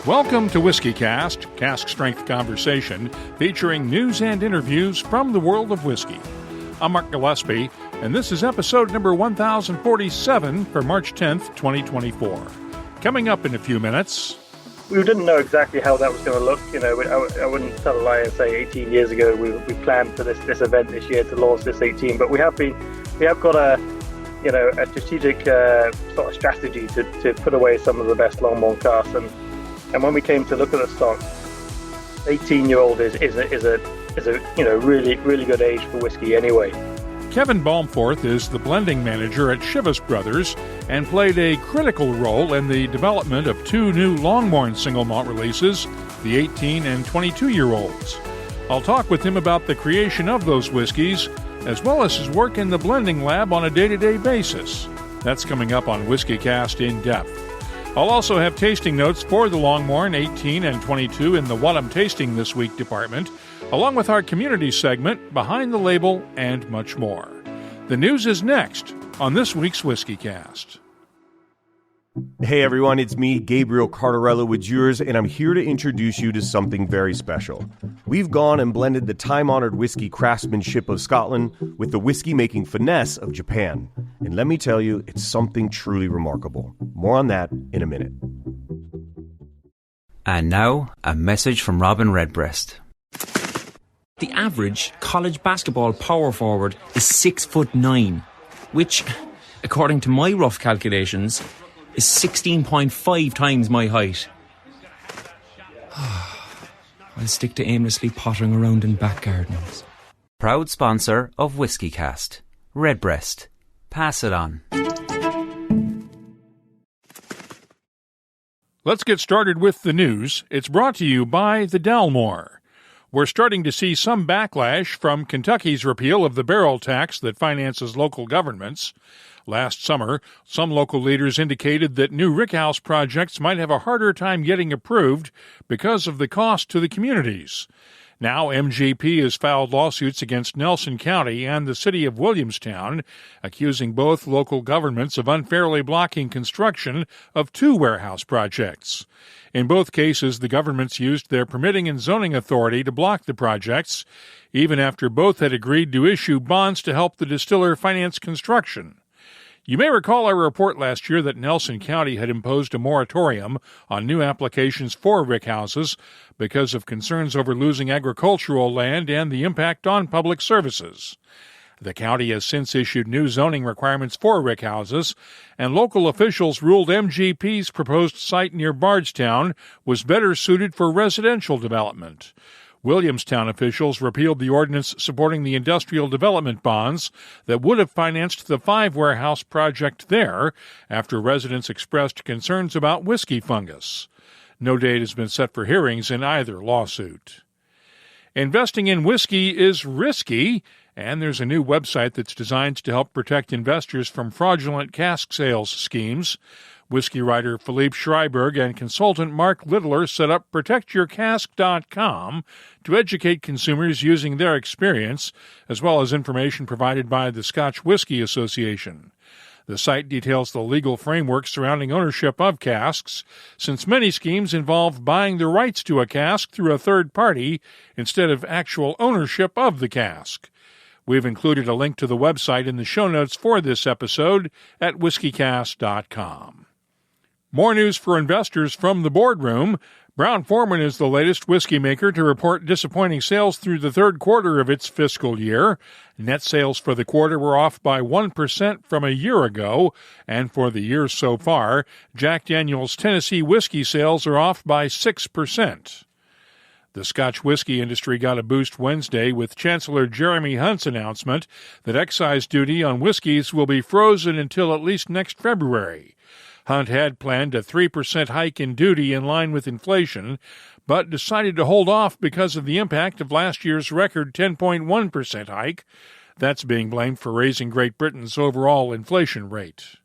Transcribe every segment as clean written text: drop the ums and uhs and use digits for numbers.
Welcome to WhiskyCast, cask strength conversation featuring news and interviews from the world of whiskey. I'm Mark Gillespie, and this is episode number 1047 for March 10th, 2024. Coming up in a few minutes. We didn't know exactly how that was going to look. You know, I wouldn't tell a lie and say 18 years ago we planned for this event this year to launch this 18, but we have got a strategic sort of strategy to put away some of the best Longmorn casks. And when we came to look at the stock, 18-year-old is a really good age for whiskey anyway. Kevin Balmforth is the blending manager at Chivas Brothers and played a critical role in the development of two new Longmorn single malt releases, the 18 and 22-year-olds. I'll talk with him about the creation of those whiskeys, as well as his work in the blending lab on a day-to-day basis. That's coming up on WhiskyCast In-Depth. I'll also have tasting notes for the Longmorn 18 and 22 in the What I'm Tasting This Week department, along with our community segment, Behind the Label, and much more. The news is next on this week's WhiskyCast. Hey everyone, it's me, Gabriel Cardarello with Jewers, and I'm here to introduce you to something very special. We've gone and blended the time-honored whiskey craftsmanship of Scotland with the whiskey-making finesse of Japan. And let me tell you, it's something truly remarkable. More on that in a minute. And now, a message from Robin Redbreast. The average college basketball power forward is 6'9", which, according to my rough calculations, is 16.5 times my height. I'll stick to aimlessly pottering around in back gardens. Proud sponsor of WhiskyCast, Redbreast. Pass it on. Let's get started with the news. It's brought to you by the Dalmore. We're starting to see some backlash from Kentucky's repeal of the barrel tax that finances local governments. Last summer, some local leaders indicated that new rickhouse projects might have a harder time getting approved because of the cost to the communities. Now, MGP has filed lawsuits against Nelson County and the city of Williamstown, accusing both local governments of unfairly blocking construction of two warehouse projects. In both cases, the governments used their permitting and zoning authority to block the projects, even after both had agreed to issue bonds to help the distiller finance construction. You may recall our report last year that Nelson County had imposed a moratorium on new applications for rickhouses because of concerns over losing agricultural land and the impact on public services. The county has since issued new zoning requirements for rickhouses, and local officials ruled MGP's proposed site near Bardstown was better suited for residential development. Williamstown officials repealed the ordinance supporting the industrial development bonds that would have financed the 5-warehouse project there after residents expressed concerns about whiskey fungus. No date has been set for hearings in either lawsuit. Investing in whiskey is risky, and there's a new website that's designed to help protect investors from fraudulent cask sales schemes. Whiskey writer Philippe Schreiberg and consultant Mark Littler set up ProtectYourCask.com to educate consumers using their experience, as well as information provided by the Scotch Whisky Association. The site details the legal framework surrounding ownership of casks, since many schemes involve buying the rights to a cask through a third party instead of actual ownership of the cask. We've included a link to the website in the show notes for this episode at WhiskyCast.com. More news for investors from the boardroom. Brown-Forman is the latest whiskey maker to report disappointing sales through the third quarter of its fiscal year. Net sales for the quarter were off by 1% from a year ago, and for the year so far, Jack Daniel's Tennessee whiskey sales are off by 6%. The Scotch whisky industry got a boost Wednesday with Chancellor Jeremy Hunt's announcement that excise duty on whiskeys will be frozen until at least next February. Hunt had planned a 3% hike in duty in line with inflation, but decided to hold off because of the impact of last year's record 10.1% hike. That's being blamed for raising Great Britain's overall inflation rate.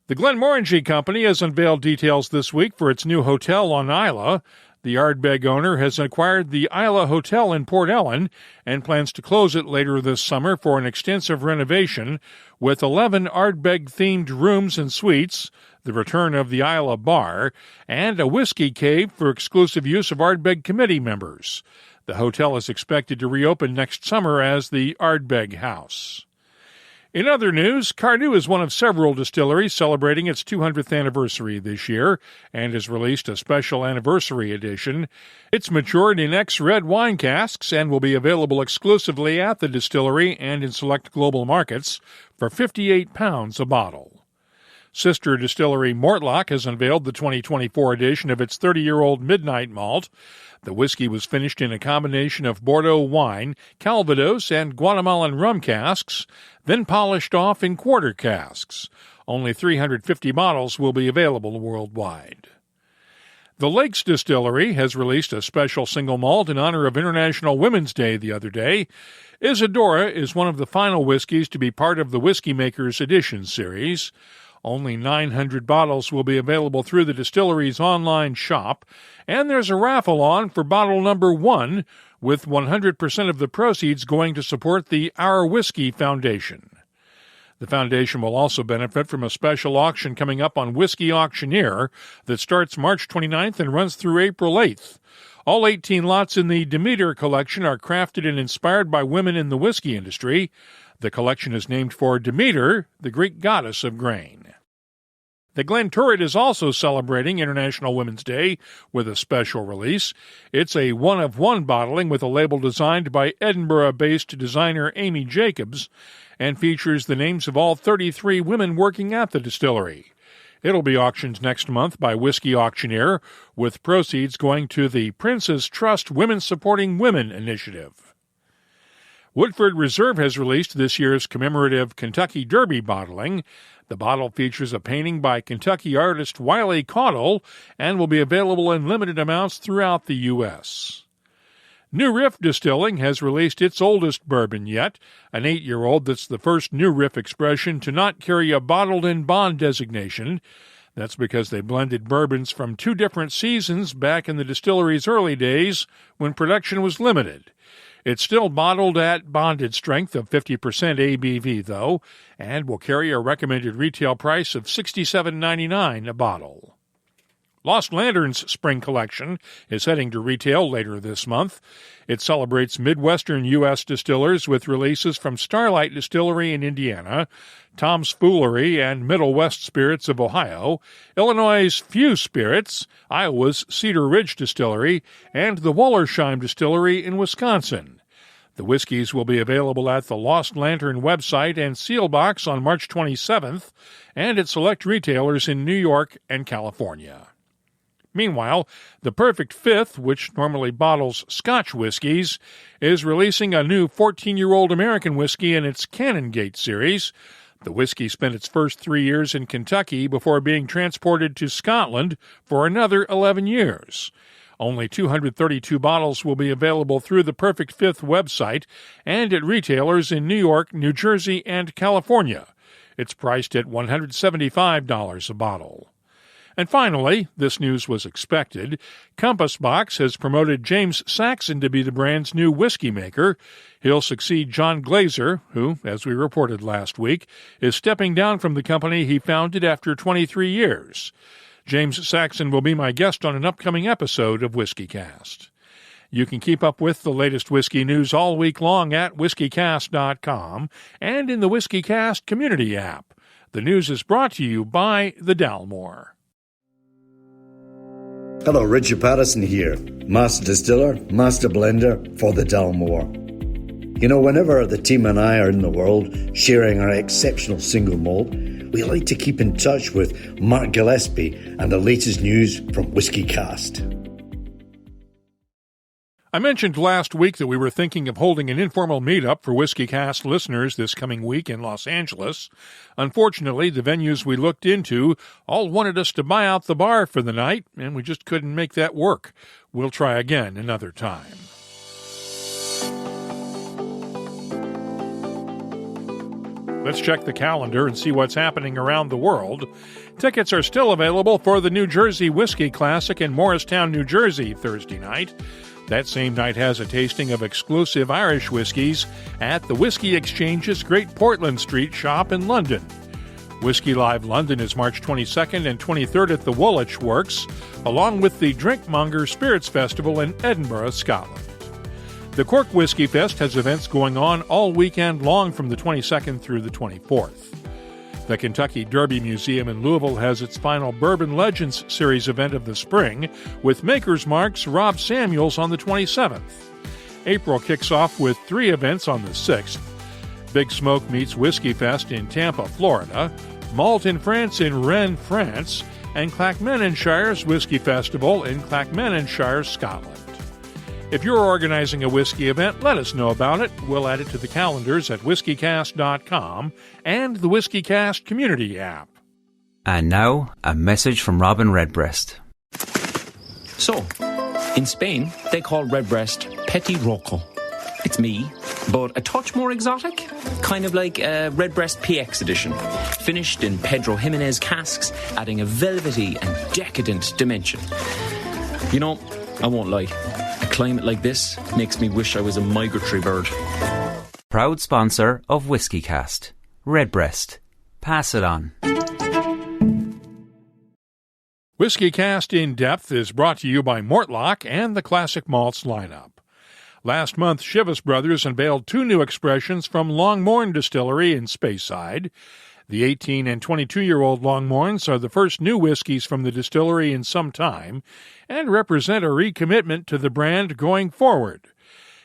The Glenmorangie Company has unveiled details this week for its new hotel on Islay. The Ardbeg owner has acquired the Isla Hotel in Port Ellen and plans to close it later this summer for an extensive renovation with 11 Ardbeg-themed rooms and suites, the return of the Isla Bar, and a whiskey cave for exclusive use of Ardbeg committee members. The hotel is expected to reopen next summer as the Ardbeg House. In other news, Cardew is one of several distilleries celebrating its 200th anniversary this year and has released a special anniversary edition. It's matured in ex-red wine casks and will be available exclusively at the distillery and in select global markets for £58 a bottle. Sister distillery Mortlach has unveiled the 2024 edition of its 30-year-old Midnight Malt. The whiskey was finished in a combination of Bordeaux wine, Calvados, and Guatemalan rum casks, then polished off in quarter casks. Only 350 bottles will be available worldwide. The Lakes Distillery has released a special single malt in honor of International Women's Day the other day. Isadora is one of the final whiskeys to be part of the Whiskey Makers Edition series. Only 900 bottles will be available through the distillery's online shop, and there's a raffle on for bottle number 1, with 100% of the proceeds going to support the Our Whiskey Foundation. The foundation will also benefit from a special auction coming up on Whiskey Auctioneer that starts March 29th and runs through April 8th. All 18 lots in the Demeter collection are crafted and inspired by women in the whiskey industry. The collection is named for Demeter, the Greek goddess of grain. The Glenturret is also celebrating International Women's Day with a special release. It's a one-of-one bottling with a label designed by Edinburgh-based designer Amy Jacobs and features the names of all 33 women working at the distillery. It'll be auctioned next month by Whiskey Auctioneer, with proceeds going to the Prince's Trust Women Supporting Women initiative. Woodford Reserve has released this year's commemorative Kentucky Derby bottling. The bottle features a painting by Kentucky artist Wiley Caudle and will be available in limited amounts throughout the U.S. New Riff Distilling has released its oldest bourbon yet, an 8-year-old that's the first New Riff expression to not carry a bottled-in-bond designation. That's because they blended bourbons from 2 different seasons back in the distillery's early days when production was limited. It's still bottled at bonded strength of 50% ABV, though, and will carry a recommended retail price of $67.99 a bottle. Lost Lantern's spring collection is heading to retail later this month. It celebrates Midwestern U.S. distillers with releases from Starlight Distillery in Indiana, Tom's Foolery and Middle West Spirits of Ohio, Illinois' Few Spirits, Iowa's Cedar Ridge Distillery, and the Wallersheim Distillery in Wisconsin. The whiskeys will be available at the Lost Lantern website and seal box on March 27th and at select retailers in New York and California. Meanwhile, the Perfect Fifth, which normally bottles Scotch whiskies, is releasing a new 14-year-old American whiskey in its Canongate series. The whiskey spent its first 3 years in Kentucky before being transported to Scotland for another 11 years. Only 232 bottles will be available through the Perfect Fifth website and at retailers in New York, New Jersey, and California. It's priced at $175 a bottle. And finally, this news was expected. Compass Box has promoted James Saxon to be the brand's new whiskey maker. He'll succeed John Glazer, who, as we reported last week, is stepping down from the company he founded after 23 years. James Saxon will be my guest on an upcoming episode of WhiskyCast. You can keep up with the latest whiskey news all week long at whiskycast.com and in the WhiskyCast community app. The news is brought to you by the Dalmore. Hello, Richard Patterson here, Master Distiller, Master Blender for the Dalmore. You know, whenever the team and I are in the world sharing our exceptional single malt, we like to keep in touch with Mark Gillespie and the latest news from WhiskyCast. I mentioned last week that we were thinking of holding an informal meetup for WhiskyCast listeners this coming week in Los Angeles. Unfortunately, the venues we looked into all wanted us to buy out the bar for the night, and we just couldn't make that work. We'll try again another time. Let's check the calendar and see what's happening around the world. Tickets are still available for the New Jersey Whiskey Classic in Morristown, New Jersey, Thursday night. That same night has a tasting of exclusive Irish whiskies at the Whiskey Exchange's Great Portland Street shop in London. Whiskey Live London is March 22nd and 23rd at the Woolwich Works, along with the Drinkmonger Spirits Festival in Edinburgh, Scotland. The Cork Whiskey Fest has events going on all weekend long from the 22nd through the 24th. The Kentucky Derby Museum in Louisville has its final Bourbon Legends series event of the spring with Maker's Mark's Rob Samuels on the 27th. April kicks off with 3 events on the 6th. Big Smoke meets Whiskey Fest in Tampa, Florida, Malt in France in Rennes, France, and Clackmannonshire's Whiskey Festival in Clackmannonshire, Scotland. If you're organizing a whiskey event, let us know about it. We'll add it to the calendars at whiskycast.com and the WhiskyCast community app. And now, a message from Robin Redbreast. So, in Spain, they call Redbreast Petit Roco. It's me, but a touch more exotic. Kind of like a Redbreast PX edition. Finished in Pedro Jimenez casks, adding a velvety and decadent dimension. You know, I won't lie. A climate like this makes me wish I was a migratory bird. Proud sponsor of WhiskyCast. Redbreast. Pass it on. WhiskyCast In-Depth is brought to you by Mortlock and the Classic Malts lineup. Last month, Chivas Brothers unveiled 2 new expressions from Longmorn Distillery in Speyside. The 18 and 22-year-old Longmorns are the first new whiskies from the distillery in some time and represent a recommitment to the brand going forward.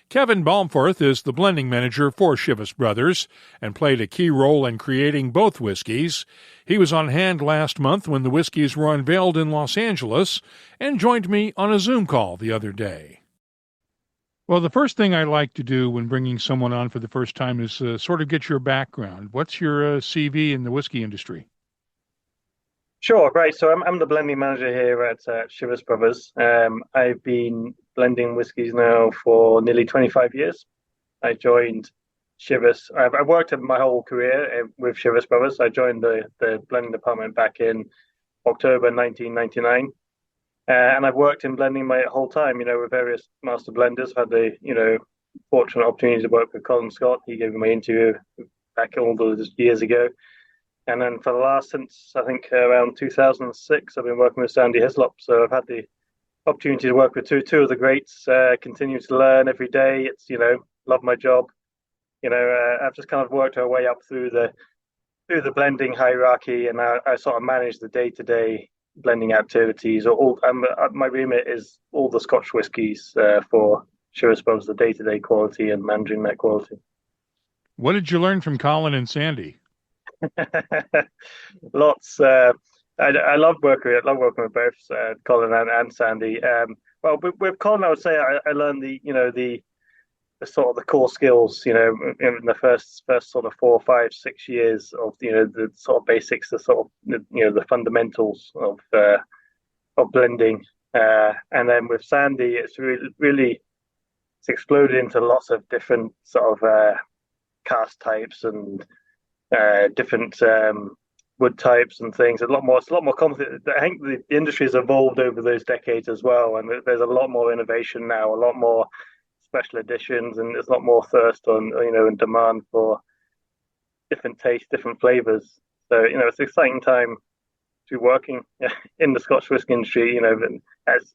Kevin Balmforth is the blending manager for Chivas Brothers and played a key role in creating both whiskies. He was on hand last month when the whiskies were unveiled in Los Angeles and joined me on a Zoom call the other day. Well, the first thing I like to do when bringing someone on for the first time is sort of get your background. What's your CV in the whiskey industry? Sure, great. So I'm the blending manager here at Chivas Brothers. I've been blending whiskies now for nearly 25 years. I joined Chivas. I've worked my whole career with Chivas Brothers. I joined the blending department back in October 1999. And I've worked in blending my whole time, with various master blenders. I've had the, fortunate opportunity to work with Colin Scott. He gave me my interview back all those years ago. And then for the last, since I think around 2006, I've been working with Sandy Hislop. So I've had the opportunity to work with two of the greats, continue to learn every day. It's, love my job. I've just kind of worked our way up through the blending hierarchy, and I sort of manage the day-to-day blending activities. My remit is all the Scotch whiskies for Chivas Brothers, the day-to-day quality and managing that quality. What did you learn from Colin and Sandy? Lots. I love working with both Colin and Sandy. Well, with Colin, I would say I learned the sort of the core skills, in the first sort of 4, 5, 6 years of the sort of basics, the sort of the fundamentals of blending, and then with Sandy, it's really it's exploded into lots of different sort of cask types and different wood types and things. It's a lot more complicated. I think the industry has evolved over those decades as well, and there's a lot more innovation now, a lot more special editions, and there's a lot more thirst on and demand for different tastes, different flavors. So it's an exciting time to be working in the Scotch whisky industry. As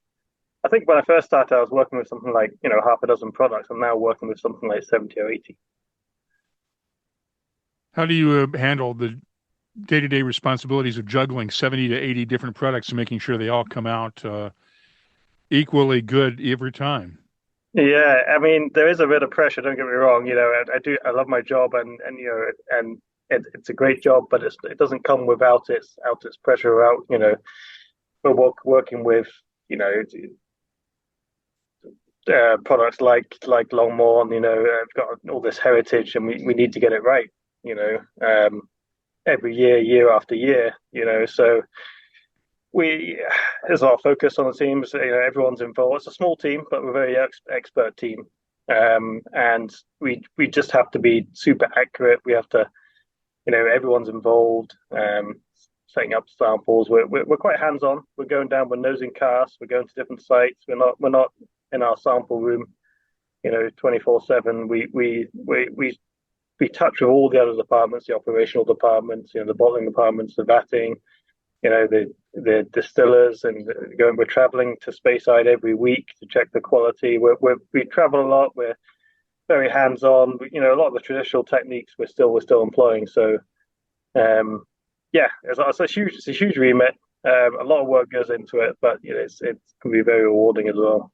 I think when I first started, I was working with something like half a dozen products. I'm now working with something like 70 or 80. How do you handle the day-to-day responsibilities of juggling 70 to 80 different products and making sure they all come out equally good every time? Yeah, I mean, there is a bit of pressure. Don't get me wrong. I love my job, and it's a great job, but it doesn't come without its pressure. We're working with products like Longmorn. I've got all this heritage, and we need to get it right. Every year after year. So there's a lot of focus on the teams. Everyone's involved. It's a small team, but we're a very expert team, and we just have to be super accurate. We have to everyone's involved, setting up samples. We're quite hands on. We're going down, we're nosing casks, we're going to different sites. We're not in our sample room, 24/7. We touch with all the other departments, the operational departments, the bottling departments, the vatting, the distillers, and we're traveling to Speyside every week to check the quality. We travel a lot. We're very hands on. A lot of the traditional techniques we're still employing. So, it's a huge remit. A lot of work goes into it, but it can be very rewarding as well.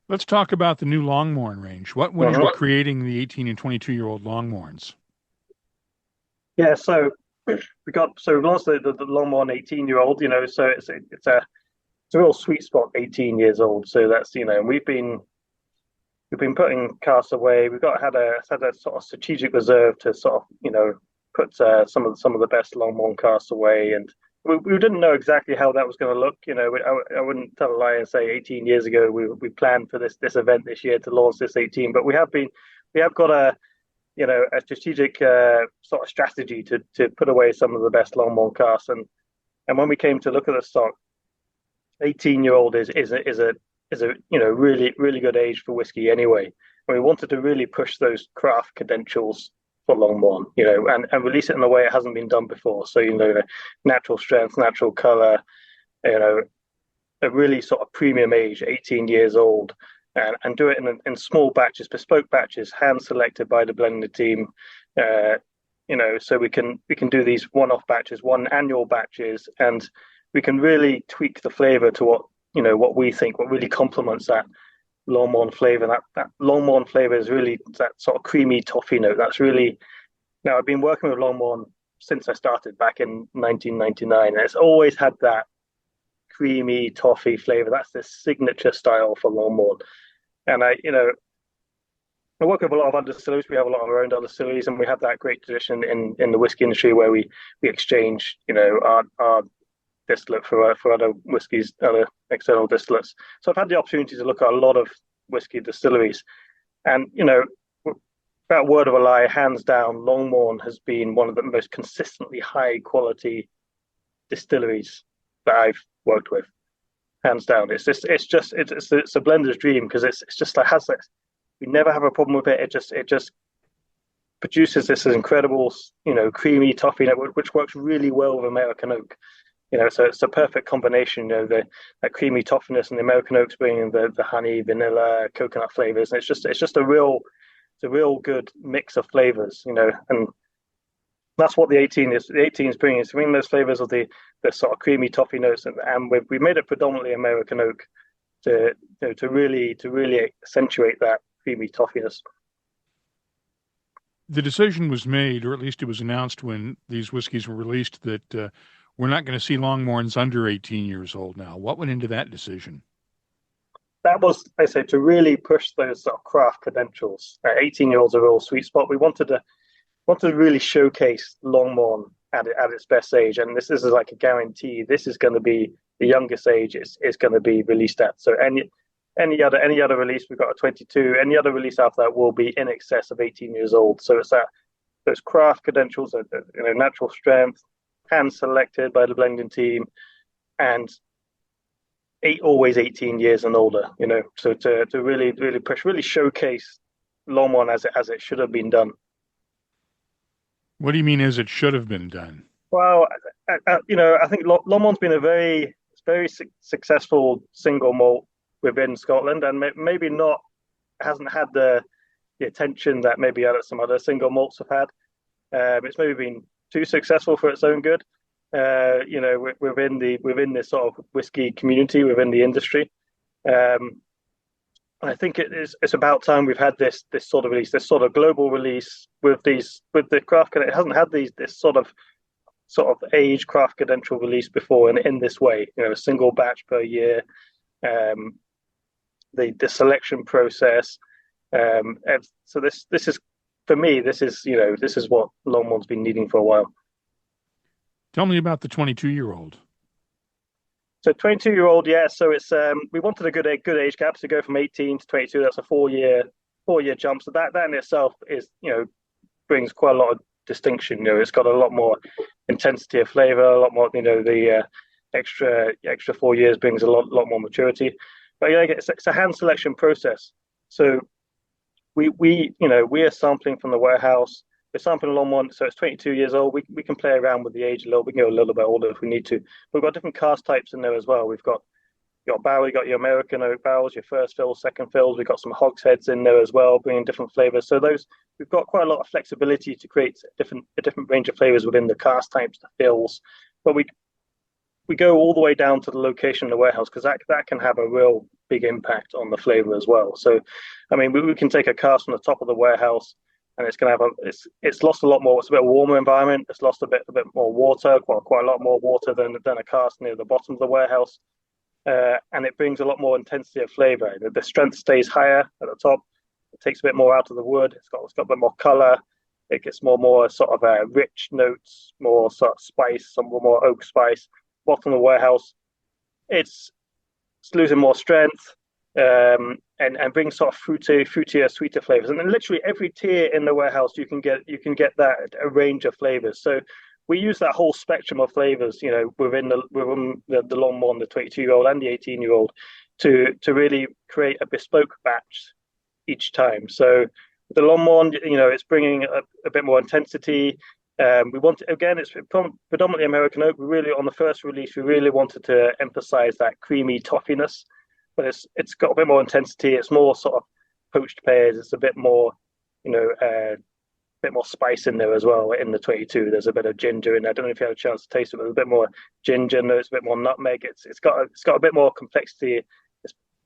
Let's talk about the new Longmorn range. What went into creating the 18 and 22-year-old Longmorns? Yeah, so we launched the Longmorn 18-year-old. So it's a real sweet spot, 18 years old. So that's we've been putting casks away. We've had a sort of strategic reserve to sort of put some of the best Longmorn casks away, and we didn't know exactly how that was going to look. I wouldn't tell a lie and say 18 years ago we planned for this event this year to launch this 18, but we have got a strategic sort of strategy to put away some of the best Longmorn casks, and when we came to look at the stock, 18-year-old is a really really good age for whiskey anyway. And we wanted to really push those craft credentials for Longmorn, and release it in a way it hasn't been done before. So, natural strength, natural color, a really sort of premium age, 18 years old, and do it in small batches, bespoke batches, hand selected by the blending team, so we can do these one-off batches, one annual batches, and we can really tweak the flavor to what we think, what really complements that Longmorn flavor. That Longmorn flavor is really that sort of creamy toffee note. That's really, now I've been working with Longmorn since I started back in 1999, and it's always had that creamy toffee flavor. That's the signature style for Longmorn. And I work with a lot of other distilleries. We have a lot of our own other distilleries, and we have that great tradition in the whiskey industry where we exchange our distillate for other whiskies, other external distillates. So I've had the opportunity to look at a lot of whiskey distilleries, and without word of a lie, hands down, Longmorn has been one of the most consistently high quality distilleries that I've worked with. Hands down, it's a blender's dream, because it's just like we never have a problem with it. It just produces this incredible creamy toffee note, which works really well with American oak. So it's a perfect combination. That creamy toffiness and the American oaks bringing the honey, vanilla, coconut flavors. And it's just a real good mix of flavors. And that's what the 18 is. The 18 is bringing those flavors of the sort of creamy toffee notes, and we made it predominantly American oak to really accentuate that creamy toffiness. The decision was made, or at least it was announced when these whiskeys were released, that we're not going to see Longmorns under 18 years old now. What went into that decision? That was, I say, to really push those sort of craft credentials. 18-year-olds are a real sweet spot. We wanted to really showcase Longmorn at its best age, and this is like a guarantee. This is going to be the youngest age it's going to be released at. So any other release, we've got a 22. Any other release after that will be in excess of 18 years old. So it's those craft credentials, natural strength, hand selected by the blending team, and always 18 years and older. So to really push, really showcase Longmorn as it should have been done. What do you mean as it should have been done? Well, I think Longmorn's been a very successful single malt within Scotland, and maybe hasn't had the attention that maybe some other single malts have had. It's maybe been too successful for its own good, within this sort of whiskey community, within the industry. I think it's about time we've had this sort of release, this sort of global release with the craft. It hasn't had this sort of age craft credential release before in this way. A single batch per year, the selection process. And so this is, for me, this is what Longmorn's been needing for a while. Tell me about the 22-year-old. So 22-year-old, yeah. So it's we wanted a good age gap to go from 18 to 22. That's a 4-year jump. So that in itself is brings quite a lot of distinction. It's got a lot more intensity of flavor, a lot more. The extra 4 years brings a lot more maturity. But yeah, it's a hand selection process. So we are sampling from the warehouse. We're sampling Longmorn, so it's 22 years old. We can play around with the age a little. We can go a little bit older if we need to. We've got different cask types in there as well. We've got your barrel, you got your American oak barrels, your first fills, second fills. We've got some hogsheads in there as well, bringing different flavors. So we've got quite a lot of flexibility to create a different range of flavors within the cask types, the fills. But we go all the way down to the location of the warehouse, because that can have a real big impact on the flavor as well. So, I mean, we can take a cask from the top of the warehouse, and it's going to have it's lost a lot more. It's a bit warmer environment. It's lost a bit more water, quite a lot more water than a cask near the bottom of the warehouse. And it brings a lot more intensity of flavor. The strength stays higher at the top. It takes a bit more out of the wood. It's got a bit more color. It gets more sort of rich notes, more sort of spice, some more oak spice. Bottom of the warehouse, it's losing more strength, and brings sort of fruitier, sweeter flavors. And then literally every tier in the warehouse, you can get that a range of flavors. So we use that whole spectrum of flavors, within the Longmorn, the 22-year-old and the 18-year-old, to really create a bespoke batch each time. So the Longmorn, it's bringing a bit more intensity. We want to, again, it's predominantly American oak. On the first release, we really wanted to emphasize that creamy toffiness, but it's got a bit more intensity. It's more sort of poached pears. It's a bit more, bit more spice in there as well. In the 22, there's a bit of ginger in there. I don't know if you had a chance to taste it, but there's a bit more ginger. There's a bit more nutmeg. It's got a bit more complexity.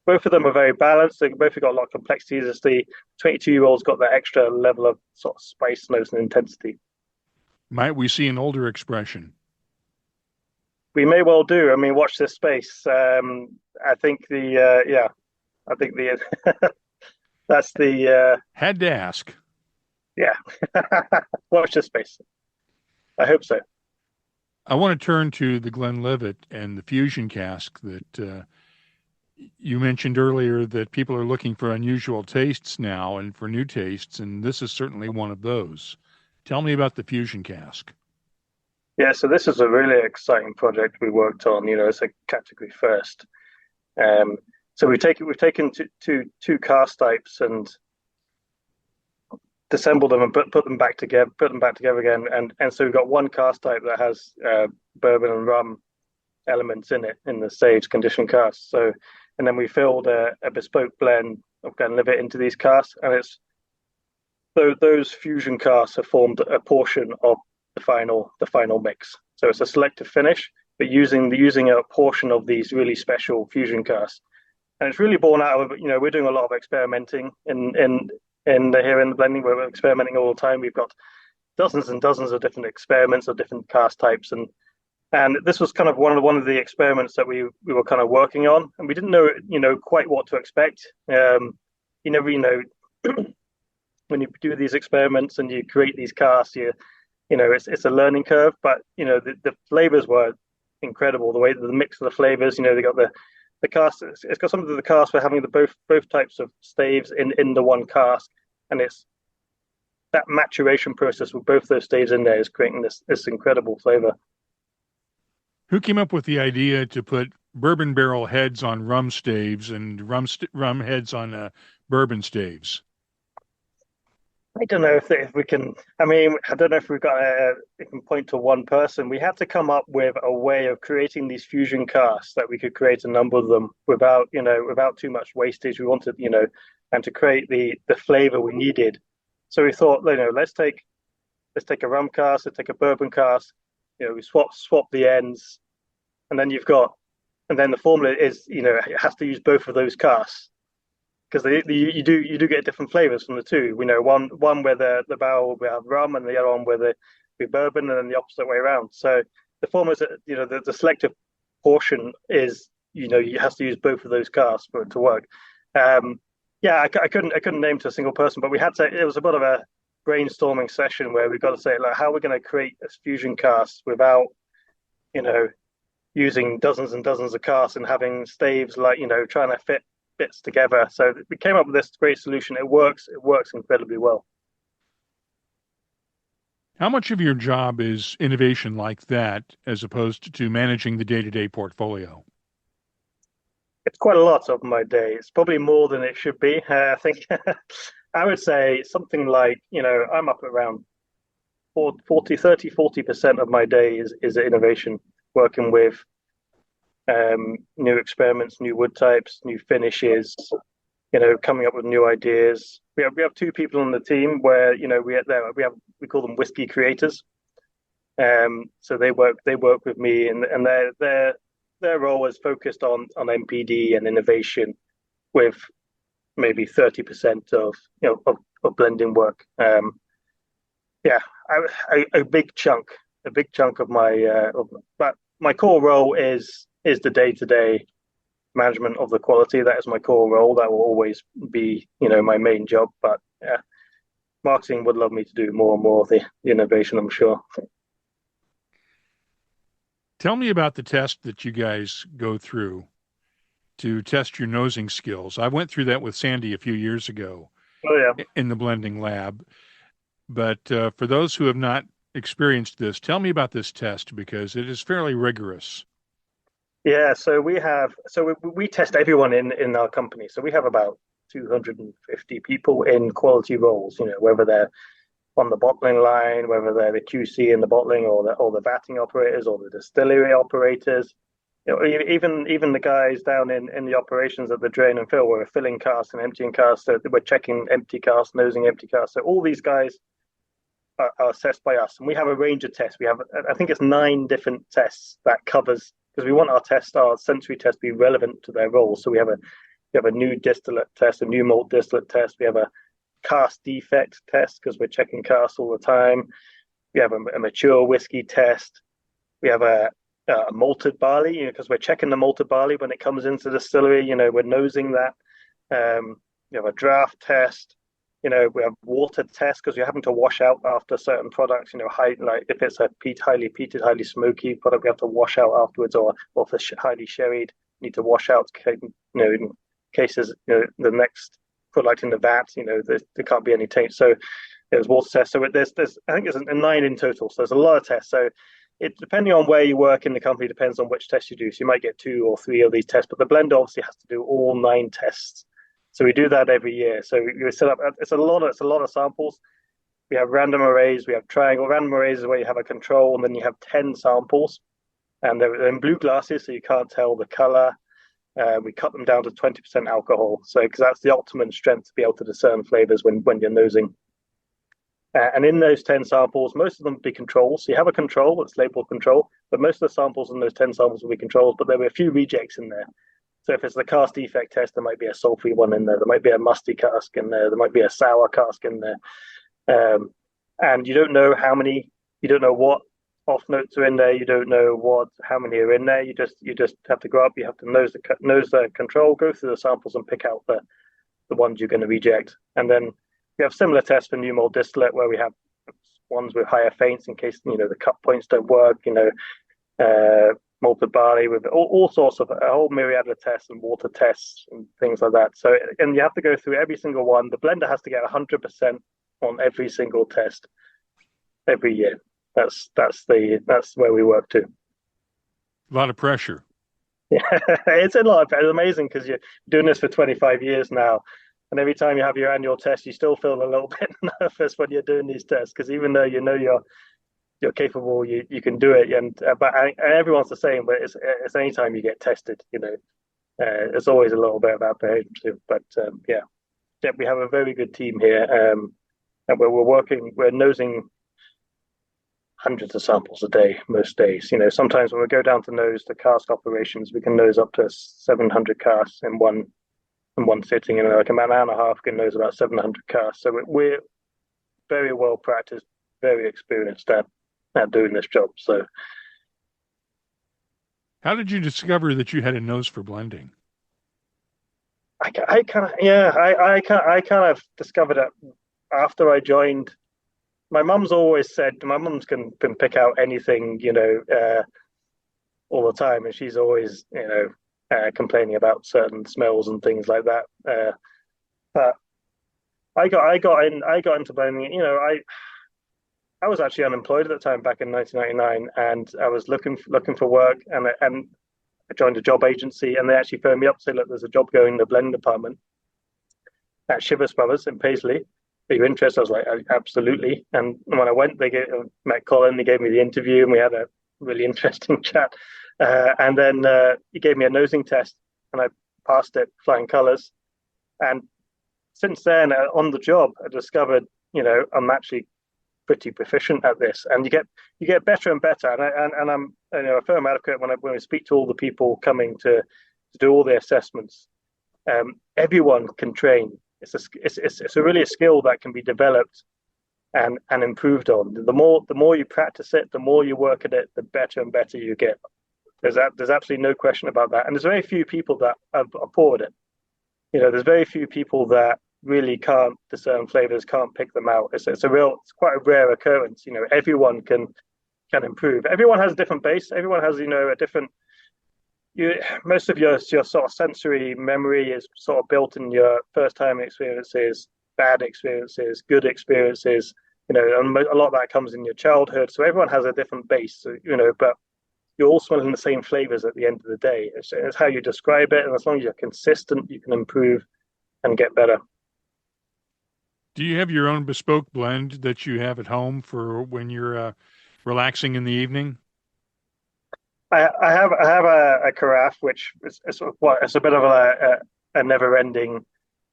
Both of them are very balanced. They both have got a lot of complexities. As the 22-year-old's got that extra level of sort of spice, notes, and intensity. Might we see an older expression? We may well do. I mean, watch this space. I think that's the had to ask. Yeah. Watch this space. I hope so. I want to turn to the Glenlivet and the fusion cask that you mentioned earlier, that people are looking for unusual tastes now and for new tastes, and this is certainly one of those. Tell me about the fusion cask. Yeah, so this is a really exciting project we worked on. It's a category first. So we've taken two cask types and disassembled them and put them back together again. And so we've got one cask type that has bourbon and rum elements in it, in the aged conditioned cask. So, and then we filled a bespoke blend of Glenlivet into these casks, and those fusion casks have formed a portion of the final mix. So it's a selective finish, but using a portion of these really special fusion casks, and it's really born out of we're doing a lot of experimenting in here in the blending. We're experimenting all the time. We've got dozens and dozens of different experiments of different cask types, and this was kind of one of the experiments that we were kind of working on, and we didn't know quite what to expect. You never know when you do these experiments and you create these casks, it's a learning curve. But the flavors were incredible. The way that the mix of the flavors, they got the cask. It's got some of the casks for having the both types of staves in the one cask, and it's that maturation process with both those staves in there is creating this incredible flavor. Who came up with the idea to put bourbon barrel heads on rum staves and rum heads on bourbon staves? I don't know if we can. I mean, I don't know if we can point to one person. We had to come up with a way of creating these fusion casks that we could create a number of them without too much wastage. We wanted, and to create the flavor we needed. So we thought, let's take a rum cask, let's take a bourbon cask. We swap the ends, and then the formula is, it has to use both of those casks, because you do get different flavors from the two. One where the barrel will have rum, and the other one where the bourbon, and then the opposite way around. So the formula is, the selective portion is, you have to use both of those casks for it to work. I couldn't name to a single person, but it was a bit of a brainstorming session where we've got to say, like, how we're going to create a fusion cask without, using dozens and dozens of casks and having staves, trying to fit bits together. So we came up with this great solution. It works incredibly well. How much of your job is innovation like that as opposed to managing the day-to-day portfolio? It's quite a lot of my day. It's probably more than it should be. I think I would say something like, I'm up around 40% of my day is innovation, working with new experiments, new wood types, new finishes, coming up with new ideas. We have two people on the team where we call them whiskey creators. So they work with me, and their role is focused on MPD and innovation, with maybe 30% of blending work. Yeah, a big chunk of but my core role is the day-to-day management of the quality. That is my core role. That will always be, my main job. But marketing would love me to do more and more of the innovation, I'm sure. Tell me about the test that you guys go through to test your nosing skills. I went through that with Sandy a few years ago. Oh, yeah. In the blending lab. But for those who have not experienced this, tell me about this test, because it is fairly rigorous. Yeah, so we test everyone in our company. So we have about 250 people in quality roles, whether they're on the bottling line, whether they're the QC in the bottling, or the vatting operators, or the distillery operators. Even the guys down in the operations at the drain and fill, where we're filling casks and emptying casks, so we're checking empty casks, nosing empty casks. So all these guys are assessed by us, and we have a range of tests. We have, I think it's 9 different tests that covers, because we want our sensory test to be relevant to their role. So we have a new distillate test, a new malt distillate test. We have a cask defect test, because we're checking casks all the time. We have a mature whiskey test. We have a malted barley, because we're checking the malted barley when it comes into the distillery. We're nosing that. We have a draft test. We have water tests, because you're having to wash out after certain products. Like if it's a highly peated, highly smoky product, we have to wash out afterwards, or if it's highly sherried, need to wash out. In cases, the next product in the vat, there can't be any taint. So there's water tests. So there's I think it's 9 in total. So there's a lot of tests. So it, depending on where you work in the company, depends on which test you do. So you might get 2 or 3 of these tests, but the blender obviously has to do all 9 tests. So we do that every year. So you set up. It's a lot of samples. We have random arrays. We have triangle. Random arrays is where you have a control, and then you have 10 samples, and they're in blue glasses, so you can't tell the color. We cut them down to 20% alcohol, so because that's the optimum strength to be able to discern flavors when you're nosing. And in those 10 samples, most of them will be controls. So you have a control that's labeled control, but most of the samples in those 10 samples will be controls. But there will be a few rejects in there. So if it's the cask defect test, there might be a sulfy one in there. There might be a musty cask in there. There might be a sour cask in there. And you don't know how many. You don't know what off notes are in there. You don't know how many are in there. You just have to go up. You have to nose the control, go through the samples, and pick out the ones you're going to reject. And then we have similar tests for new malt distillate, where we have ones with higher faints in case the cut points don't work. Malted barley with all sorts of a whole myriad of tests, and water tests and things like that. So, and you have to go through every single one. The blender has to get 100% on every single test every year. That's where we work to. A lot of pressure. Yeah, it's a lot. It's amazing, because you're doing this for 25 years now, and every time you have your annual test, you still feel a little bit nervous when you're doing these tests, because even though you're capable, you can do it, and everyone's the same. But it's any time you get tested, it's always a little bit of apprehension too. But yeah, we have a very good team here, and we're nosing hundreds of samples a day, most days. Sometimes when we go down to nose the cask operations, we can nose up to 700 casks in one sitting. Like an hour and a half can nose about 700 casks. So we're very well practiced, very experienced at doing this job. So, how did you discover that you had a nose for blending? I kind of discovered it after I joined. My mum's always said, my mum's can pick out anything, all the time, and she's always, complaining about certain smells and things like that. But I got into blending. I was actually unemployed at the time back in 1999, and I was looking for work, and I joined a job agency, and they actually phoned me up to say, look, there's a job going in the blending department at Chivas Brothers in Paisley. Are you interested? I was like, absolutely. And when I went, met Colin, he gave me the interview, and we had a really interesting chat. And then he gave me a nosing test, and I passed it flying colors. And since then, on the job, I discovered, I'm actually pretty proficient at this, and you get better and better. And I'm a firm advocate when we speak to all the people coming to do all the assessments. Everyone can train. It's a really a skill that can be developed and improved on. The more you practice it, the more you work at it, the better and better you get. There's absolutely no question about that. And there's very few people that are poor at it. There's very few people that really can't discern flavors, can't pick them out. It's quite a rare occurrence. Everyone can improve. Everyone has a different base. Everyone has a different. Most of your sort of sensory memory is sort of built in your first time experiences, bad experiences, good experiences. And a lot of that comes in your childhood. So everyone has a different base. But you're all smelling the same flavors at the end of the day. It's how you describe it, and as long as you're consistent, you can improve and get better. Do you have your own bespoke blend that you have at home for when you're relaxing in the evening? I have a carafe, which is it's a bit of a never-ending.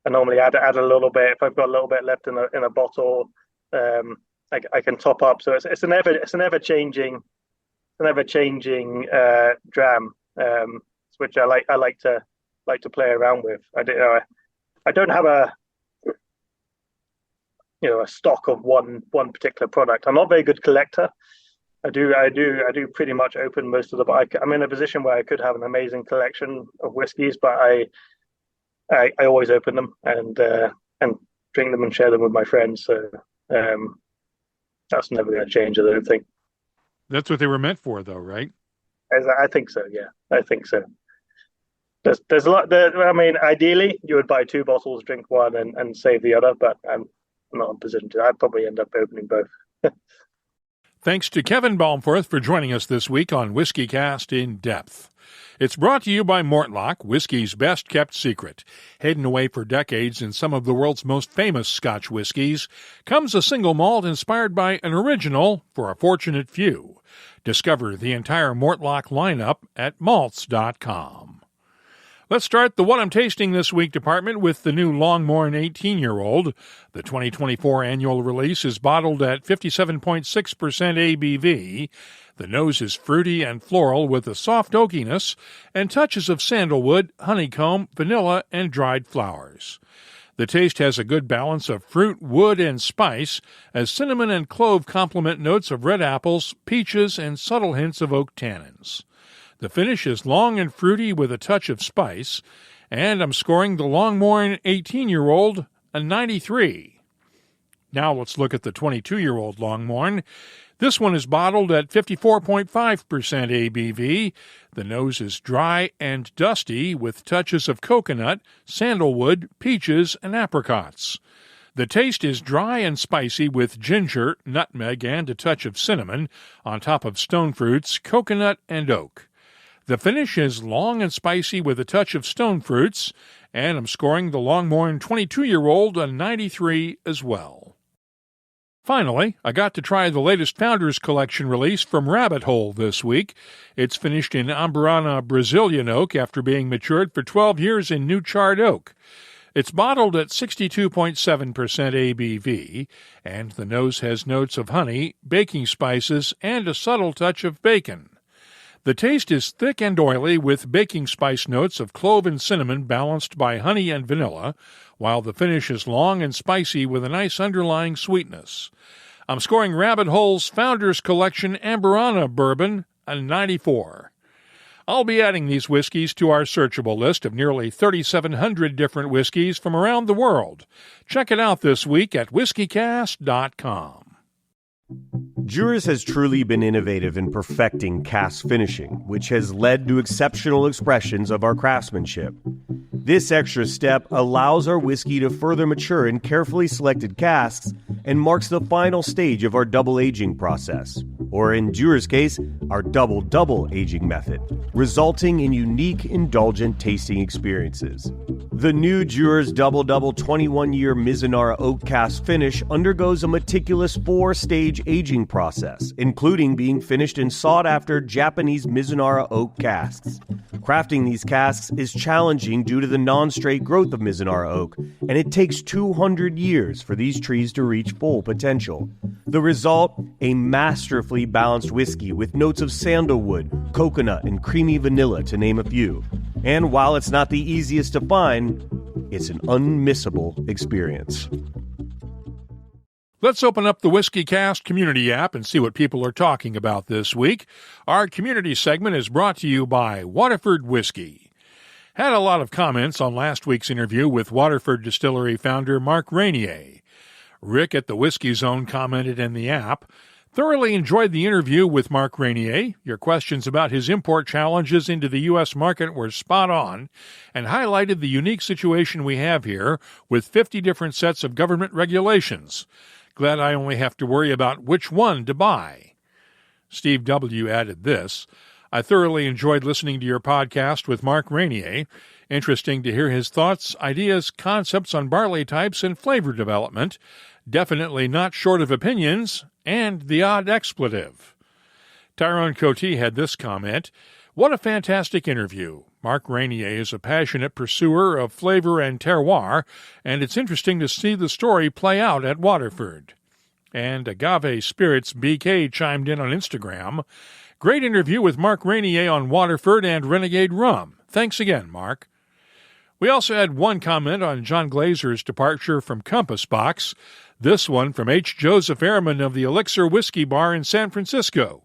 I normally add a little bit if I've got a little bit left in a bottle. I can top up. So it's an ever changing dram, which I like to play around with. I don't have a stock of one particular product. I'm not a very good collector. I do pretty much open most of I'm in a position where I could have an amazing collection of whiskies, but I always open them and drink them and share them with my friends. So that's never going to change, I don't think. That's what they were meant for, though, right? I think so. Yeah, I think so. There's a lot. Ideally, you would buy 2 bottles, drink one, and save the other. But I'm not in a position to. I'd probably end up opening both. Thanks to Kevin Balmforth for joining us this week on WhiskyCast In-Depth. It's brought to you by Mortlach, whiskey's best-kept secret. Hidden away for decades in some of the world's most famous Scotch whiskies comes a single malt inspired by an original for a fortunate few. Discover the entire Mortlach lineup at malts.com. Let's start the What I'm Tasting This Week department with the new Longmorn 18-year-old. The 2024 annual release is bottled at 57.6% ABV. The nose is fruity and floral with a soft oakiness and touches of sandalwood, honeycomb, vanilla, and dried flowers. The taste has a good balance of fruit, wood, and spice, as cinnamon and clove complement notes of red apples, peaches, and subtle hints of oak tannins. The finish is long and fruity with a touch of spice, and I'm scoring the Longmorn 18-year-old a 93. Now let's look at the 22-year-old Longmorn. This one is bottled at 54.5% ABV. The nose is dry and dusty with touches of coconut, sandalwood, peaches, and apricots. The taste is dry and spicy with ginger, nutmeg, and a touch of cinnamon on top of stone fruits, coconut, and oak. The finish is long and spicy with a touch of stone fruits, and I'm scoring the Longmorn 22-year-old a 93 as well. Finally, I got to try the latest Founders Collection release from Rabbit Hole this week. It's finished in Amburana Brazilian oak after being matured for 12 years in new charred oak. It's bottled at 62.7% ABV, and the nose has notes of honey, baking spices, and a subtle touch of bacon. The taste is thick and oily with baking spice notes of clove and cinnamon balanced by honey and vanilla, while the finish is long and spicy with a nice underlying sweetness. I'm scoring Rabbit Hole's Founders Collection Amburana Bourbon a 94. I'll be adding these whiskeys to our searchable list of nearly 3,700 different whiskeys from around the world. Check it out this week at whiskeycast.com. Dewar's has truly been innovative in perfecting cask finishing, which has led to exceptional expressions of our craftsmanship. This extra step allows our whiskey to further mature in carefully selected casks and marks the final stage of our double aging process, or in Dewar's case, our double aging method, resulting in unique, indulgent tasting experiences. The new Dewar's Double 21-year Mizunara oak cask finish undergoes a meticulous 4-stage aging process, including being finished in sought-after Japanese Mizunara oak casks. Crafting these casks is challenging due to the non-straight growth of Mizunara oak, and it takes 200 years for these trees to reach full potential. The result, a masterfully balanced whiskey with notes of sandalwood, coconut, and creamy vanilla, to name a few. And while it's not the easiest to find, it's an unmissable experience. Let's open up the WhiskyCast community app and see what people are talking about this week. Our community segment is brought to you by Waterford Whiskey. Had a lot of comments on last week's interview with Waterford Distillery founder Mark Rainier. Rick at the Whiskey Zone commented in the app, "Thoroughly enjoyed the interview with Mark Rainier. Your questions about his import challenges into the U.S. market were spot on and highlighted the unique situation we have here with 50 different sets of government regulations. Glad I only have to worry about which one to buy." Steve W. added this, "I thoroughly enjoyed listening to your podcast with Mark Rainier. Interesting to hear his thoughts, ideas, concepts on barley types and flavor development. Definitely not short of opinions and the odd expletive." Tyrone Cote had this comment, "What a fantastic interview. Mark Rainier is a passionate pursuer of flavor and terroir, and it's interesting to see the story play out at Waterford." And Agave Spirits BK chimed in on Instagram, "Great interview with Mark Rainier on Waterford and Renegade Rum. Thanks again, Mark." We also had one comment on John Glazer's departure from Compass Box, this one from H. Joseph Ehrman of the Elixir Whiskey Bar in San Francisco.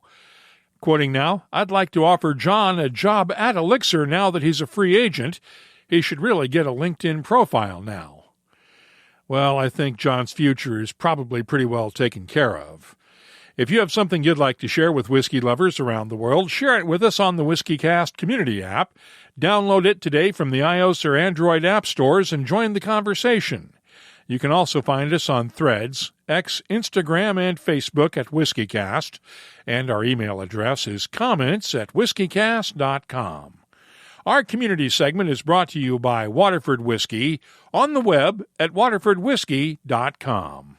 Quoting now, "I'd like to offer John a job at Elixir now that he's a free agent. He should really get a LinkedIn profile now." Well, I think John's future is probably pretty well taken care of. If you have something you'd like to share with whiskey lovers around the world, share it with us on the WhiskyCast community app. Download it today from the iOS or Android app stores and join the conversation. You can also find us on Threads, X, Instagram, and Facebook at WhiskyCast, and our email address is comments@whiskycast.com. Our community segment is brought to you by Waterford Whiskey, on the web at waterfordwhiskey.com.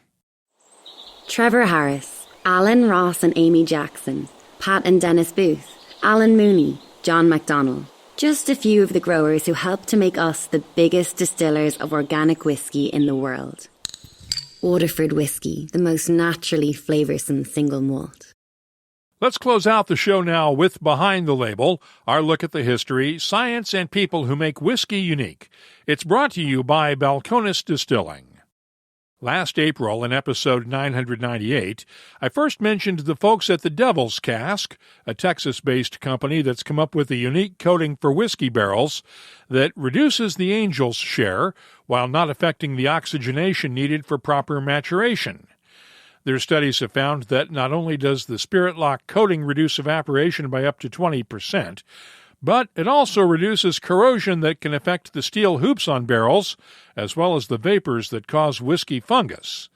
Trevor Harris, Alan Ross and Amy Jackson, Pat and Dennis Booth, Alan Mooney, John MacDonald. Just a few of the growers who help to make us the biggest distillers of organic whiskey in the world. Waterford Whiskey, the most naturally flavoursome single malt. Let's close out the show now with Behind the Label, our look at the history, science, and people who make whiskey unique. It's brought to you by Balcones Distilling. Last April, in episode 998, I first mentioned the folks at the Devil's Cask, a Texas-based company that's come up with a unique coating for whiskey barrels that reduces the Angel's share while not affecting the oxygenation needed for proper maturation. Their studies have found that not only does the Spirit Lock coating reduce evaporation by up to 20%, but it also reduces corrosion that can affect the steel hoops on barrels, as well as the vapors that cause whiskey fungus.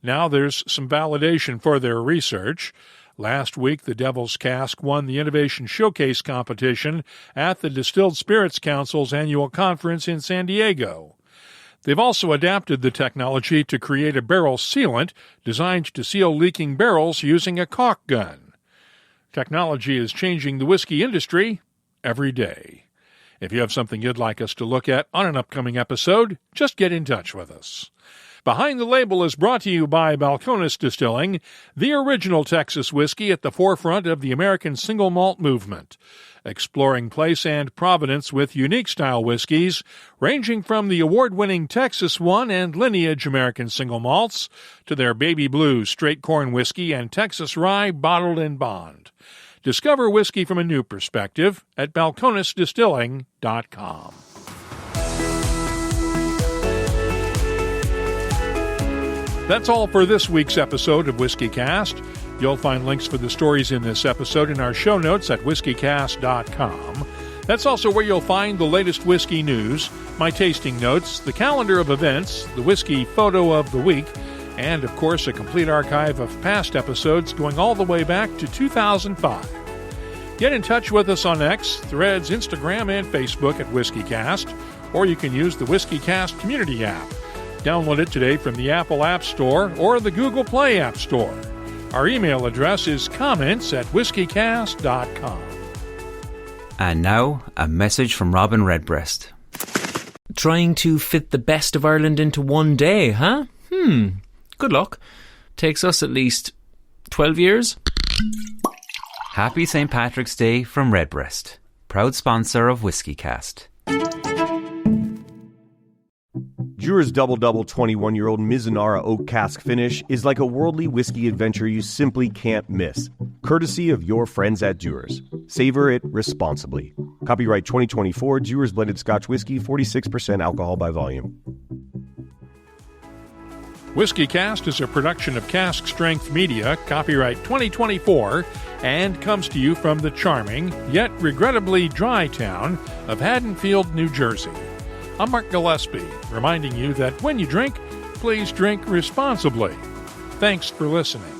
Now there's some validation for their research. Last week, the Devil's Cask won the Innovation Showcase competition at the Distilled Spirits Council's annual conference in San Diego. They've also adapted the technology to create a barrel sealant designed to seal leaking barrels using a caulk gun. Technology is changing the whiskey industry every day. If you have something you'd like us to look at on an upcoming episode, just get in touch with us. Behind the Label is brought to you by Balcones Distilling, the original Texas whiskey at the forefront of the American single malt movement, exploring place and provenance with unique style whiskeys, ranging from the award-winning Texas One and Lineage American single malts to their Baby Blue straight corn whiskey and Texas Rye bottled in bond. Discover whiskey from a new perspective at balconesdistilling.com. That's all for this week's episode of WhiskyCast. You'll find links for the stories in this episode in our show notes at whiskycast.com. That's also where you'll find the latest whiskey news, my tasting notes, the calendar of events, the whiskey photo of the week, and, of course, a complete archive of past episodes going all the way back to 2005. Get in touch with us on X, Threads, Instagram, and Facebook at WhiskyCast, or you can use the WhiskyCast Community app. Download it today from the Apple App Store or the Google Play App Store. Our email address is comments@whiskycast.com. And now, a message from Robin Redbreast. Trying to fit the best of Ireland into one day, huh? Good luck. Takes us at least 12 years. Happy St. Patrick's Day from Redbreast, proud sponsor of WhiskyCast. Dewar's Double 21-year-old Mizunara Oak Cask Finish is like a worldly whiskey adventure you simply can't miss. Courtesy of your friends at Dewar's. Savor it responsibly. Copyright 2024, Dewar's Blended Scotch Whiskey, 46% alcohol by volume. WhiskyCast is a production of Cask Strength Media, copyright 2024, and comes to you from the charming, yet regrettably dry town of Haddonfield, New Jersey. I'm Mark Gillespie, reminding you that when you drink, please drink responsibly. Thanks for listening.